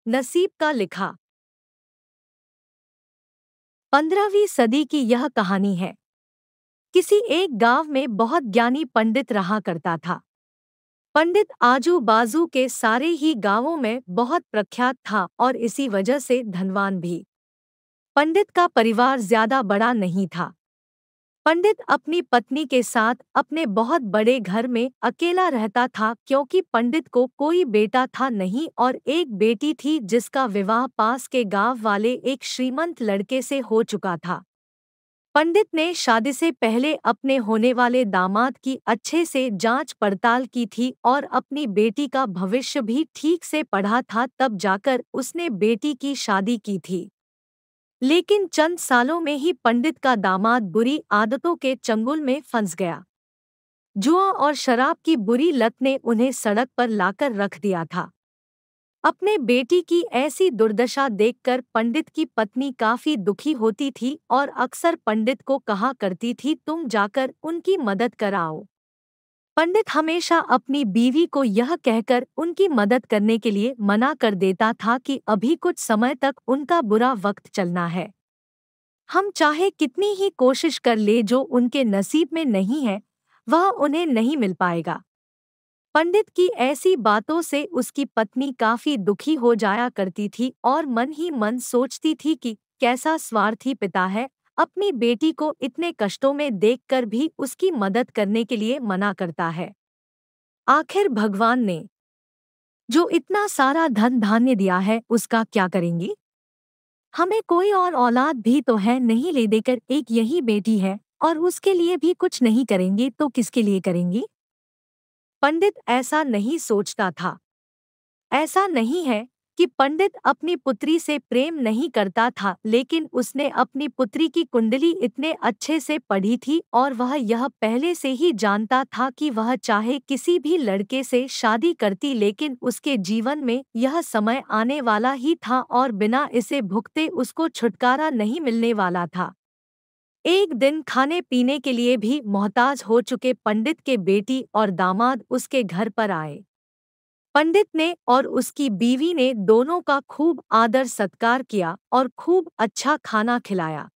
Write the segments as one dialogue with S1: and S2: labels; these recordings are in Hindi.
S1: नसीब का लिखा। 15वीं सदी की यह कहानी है। किसी एक गांव में बहुत ज्ञानी पंडित रहा करता था। पंडित आजू बाजू के सारे ही गांवों में बहुत प्रख्यात था और इसी वजह से धनवान भी। पंडित का परिवार ज्यादा बड़ा नहीं था। पंडित अपनी पत्नी के साथ अपने बहुत बड़े घर में अकेला रहता था क्योंकि पंडित को कोई बेटा था नहीं और एक बेटी थी जिसका विवाह पास के गांव वाले एक श्रीमंत लड़के से हो चुका था। पंडित ने शादी से पहले अपने होने वाले दामाद की अच्छे से जांच पड़ताल की थी और अपनी बेटी का भविष्य भी ठीक से पढ़ा था, तब जाकर उसने बेटी की शादी की थी। लेकिन चंद सालों में ही पंडित का दामाद बुरी आदतों के चंगुल में फंस गया। जुआ और शराब की बुरी लत ने उन्हें सड़क पर लाकर रख दिया था। अपने बेटी की ऐसी दुर्दशा देखकर पंडित की पत्नी काफी दुखी होती थी और अक्सर पंडित को कहा करती थी, तुम जाकर उनकी मदद कराओ। पंडित हमेशा अपनी बीवी को यह कहकर उनकी मदद करने के लिए मना कर देता था कि अभी कुछ समय तक उनका बुरा वक्त चलना है। हम चाहे कितनी ही कोशिश कर ले, जो उनके नसीब में नहीं है वह उन्हें नहीं मिल पाएगा। पंडित की ऐसी बातों से उसकी पत्नी काफी दुखी हो जाया करती थी और मन ही मन सोचती थी कि कैसा स्वार्थी पिता है, अपनी बेटी को इतने कष्टों में देखकर भी उसकी मदद करने के लिए मना करता है। आखिर भगवान ने जो इतना सारा धन धान्य दिया है उसका क्या करेंगी? हमें कोई और औलाद भी तो है नहीं, ले देकर एक यही बेटी है और उसके लिए भी कुछ नहीं करेंगे तो किसके लिए करेंगी? पंडित ऐसा नहीं सोचता था। ऐसा नहीं है कि पंडित अपनी पुत्री से प्रेम नहीं करता था, लेकिन उसने अपनी पुत्री की कुंडली इतने अच्छे से पढ़ी थी और वह यह पहले से ही जानता था कि वह चाहे किसी भी लड़के से शादी करती, लेकिन उसके जीवन में यह समय आने वाला ही था और बिना इसे भुगते उसको छुटकारा नहीं मिलने वाला था। एक दिन खाने पीने के लिए भी मोहताज हो चुके पंडित के बेटी और दामाद उसके घर पर आए। पंडित ने और उसकी बीवी ने दोनों का खूब आदर सत्कार किया और खूब अच्छा खाना खिलाया।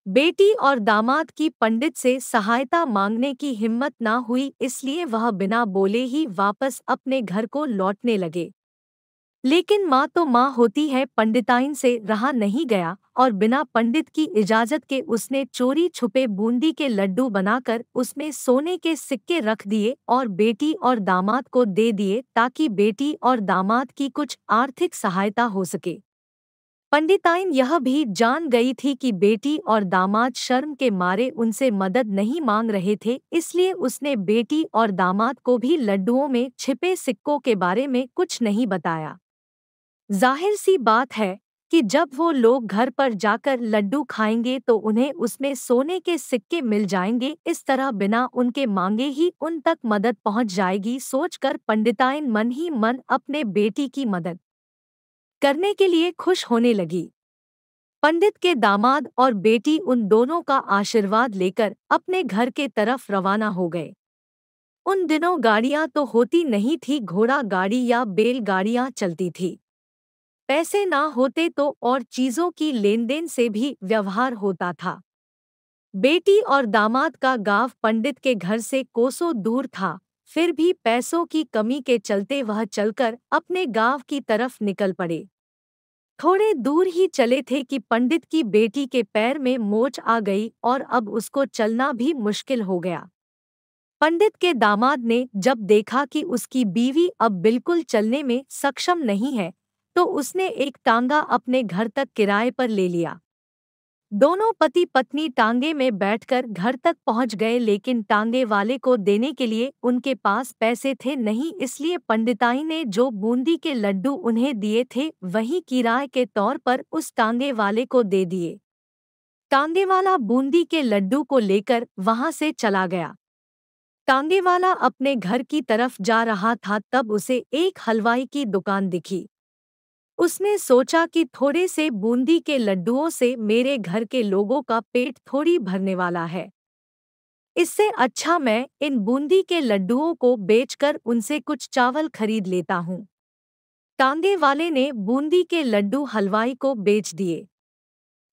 S1: बेटी और दामाद की पंडित से सहायता मांगने की हिम्मत ना हुई, इसलिए वह बिना बोले ही वापस अपने घर को लौटने लगे। लेकिन माँ तो माँ होती है, पंडिताइन से रहा नहीं गया और बिना पंडित की इजाजत के उसने चोरी छुपे बूंदी के लड्डू बनाकर उसमें सोने के सिक्के रख दिए और बेटी और दामाद को दे दिए ताकि बेटी और दामाद की कुछ आर्थिक सहायता हो सके। पंडिताइन यह भी जान गई थी कि बेटी और दामाद शर्म के मारे उनसे मदद नहीं मांग रहे थे, इसलिए उसने बेटी और दामाद को भी लड्डुओं में छिपे सिक्कों के बारे में कुछ नहीं बताया। जाहिर सी बात है कि जब वो लोग घर पर जाकर लड्डू खाएंगे तो उन्हें उसमें सोने के सिक्के मिल जाएंगे, इस तरह बिना उनके मांगे ही उन तक मदद पहुंच जाएगी। सोचकर पंडिताइन मन ही मन अपने बेटी की मदद करने के लिए खुश होने लगी। पंडित के दामाद और बेटी उन दोनों का आशीर्वाद लेकर अपने घर के तरफ रवाना हो गए। उन दिनों गाड़ियां तो होती नहीं थी, घोड़ा गाड़ी या बैलगाड़ियां चलती थी। पैसे ना होते तो और चीजों की लेनदेन से भी व्यवहार होता था। बेटी और दामाद का गांव पंडित के घर से कोसों दूर था, फिर भी पैसों की कमी के चलते वह चलकर अपने गांव की तरफ निकल पड़े। थोड़े दूर ही चले थे कि पंडित की बेटी के पैर में मोच आ गई और अब उसको चलना भी मुश्किल हो गया। पंडित के दामाद ने जब देखा कि उसकी बीवी अब बिल्कुल चलने में सक्षम नहीं है, तो उसने एक टांगा अपने घर तक किराए पर ले लिया। दोनों पति पत्नी टांगे में बैठकर घर तक पहुंच गए, लेकिन टांगे वाले को देने के लिए उनके पास पैसे थे नहीं, इसलिए पंडिताई ने जो बूंदी के लड्डू उन्हें दिए थे वही किराए के तौर पर उस टांगे वाले को दे दिए। टांगे वाला बूंदी के लड्डू को लेकर वहां से चला गया। टांगे वाला अपने घर की तरफ जा रहा था, तब उसे एक हलवाई की दुकान दिखी। उसने सोचा कि थोड़े से बूंदी के लड्डुओं से मेरे घर के लोगों का पेट थोड़ी भरने वाला है। इससे अच्छा मैं इन बूंदी के लड्डुओं को बेचकर उनसे कुछ चावल खरीद लेता हूँ। टांगे वाले ने बूंदी के लड्डू हलवाई को बेच दिए।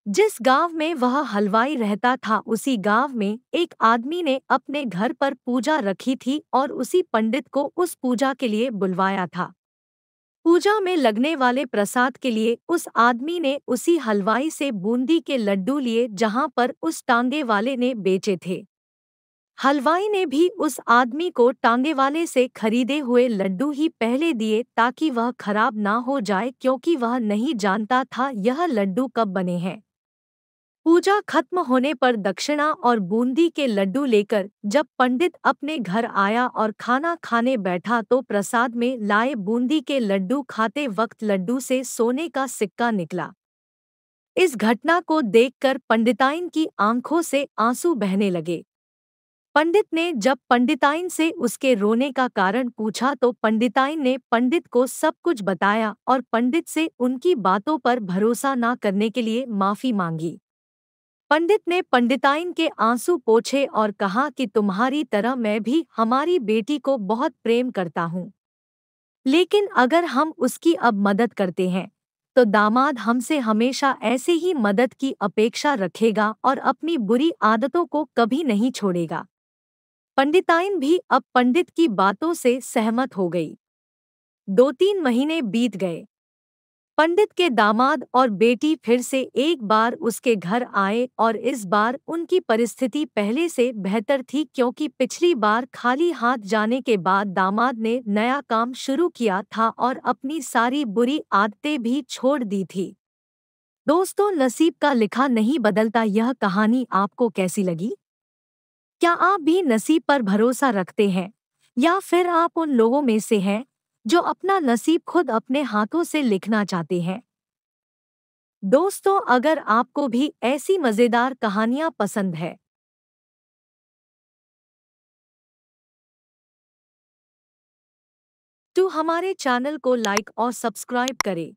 S1: जिस गांव में वह हलवाई रहता था उसी गांव में एक आदमी ने अपने घर पर पूजा रखी थी और उसी पंडित को उस पूजा के लिए बुलवाया था। पूजा में लगने वाले प्रसाद के लिए उस आदमी ने उसी हलवाई से बूंदी के लड्डू लिए जहां पर उस टांगे वाले ने बेचे थे। हलवाई ने भी उस आदमी को टांगे वाले से खरीदे हुए लड्डू ही पहले दिए ताकि वह खराब ना हो जाए, क्योंकि वह नहीं जानता था यह लड्डू कब बने हैं। पूजा खत्म होने पर दक्षिणा और बूंदी के लड्डू लेकर जब पंडित अपने घर आया और खाना खाने बैठा तो प्रसाद में लाए बूंदी के लड्डू खाते वक्त लड्डू से सोने का सिक्का निकला। इस घटना को देखकर पंडिताइन की आंखों से आंसू बहने लगे। पंडित ने जब पंडिताइन से उसके रोने का कारण पूछा तो पंडिताइन ने पंडित को सब कुछ बताया और पंडित से उनकी बातों पर भरोसा न करने के लिए माफी मांगी। पंडित ने पंडिताइन के आंसू पोंछे और कहा कि तुम्हारी तरह मैं भी हमारी बेटी को बहुत प्रेम करता हूँ, लेकिन अगर हम उसकी अब मदद करते हैं तो दामाद हमसे हमेशा ऐसे ही मदद की अपेक्षा रखेगा और अपनी बुरी आदतों को कभी नहीं छोड़ेगा। पंडिताइन भी अब पंडित की बातों से सहमत हो गई। 2-3 महीने बीत गए। पंडित के दामाद और बेटी फिर से एक बार उसके घर आए और इस बार उनकी परिस्थिति पहले से बेहतर थी, क्योंकि पिछली बार खाली हाथ जाने के बाद दामाद ने नया काम शुरू किया था और अपनी सारी बुरी आदतें भी छोड़ दी थी। दोस्तों, नसीब का लिखा नहीं बदलता यह कहानी आपको कैसी लगी? क्या आप भी नसीब पर भरोसा रखते हैं या फिर आप उन लोगों में से हैं जो अपना नसीब खुद अपने हाथों से लिखना चाहते हैं? दोस्तों, अगर आपको भी ऐसी मजेदार कहानियां पसंद है तो हमारे चैनल को लाइक और सब्सक्राइब करें।